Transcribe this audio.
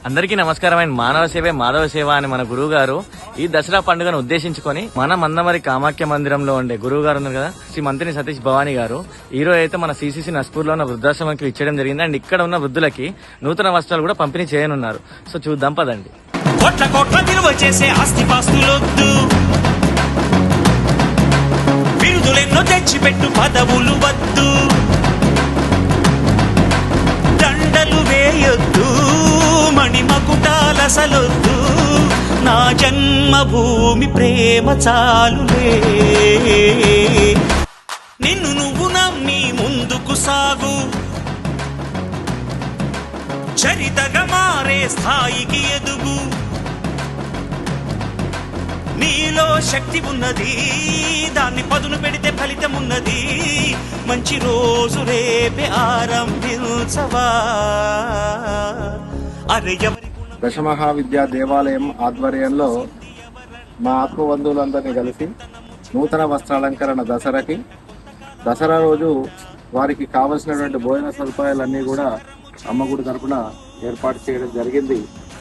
అందరికీ నమస్కారమైన మానవ సేవే మాధవ సేవ అని మన గురువు గారు ఈ దసరా పండుగను ఉద్దేశించుకొని మన మందమరి కామాఖ్య మందిరంలో ఉండే గురువు గారు ఉన్నారు కదా, శ్రీ మంత్రి సతీష్ భవానీ గారు ఈ రోజు అయితే మన సిసిసి నస్పూర్ లో ఉన్న వృద్ధాశ్రమంకి ఇచ్చడం జరిగింది. అండ్ ఇక్కడ ఉన్న వృద్ధులకి నూతన వస్త్రాలు కూడా పంపిణీ చేయనున్నారు. సో చూద్దాం పదండి. కోట్ల కోట్ల విలువ చేసే ఆస్తిపాస్తులొద్దు, బిరుదులెన్నో తెచ్చిపెట్టు పదవులు వద్దు, దండలు వేయొద్దు, మణిమకుటాలసలొద్దు, నా జన్మభూమి ప్రేమ చాలులే. నిన్ను నువ్వు నమ్మి ముందుకు సాగు, చరితగా మారే స్థాయికి ఎదుగు. నీలో శక్తి ఉన్నది, దాన్ని పదును పెడితే ఫలితం ఉన్నది. మంచి రోజు రేపే ఆరంభించవా. అరే దశమహావిద్యా దేవాలయం ఆధ్వర్యంలో మా ఆత్మబంధువులందరినీ కలిసి నూతన వస్త్రాలంకరణ దసరా రోజు వారికి కావలసినటువంటి భోజన సదుపాయాలన్నీ కూడా అమ్మగుడి తరపున ఏర్పాటు చేయడం జరిగింది.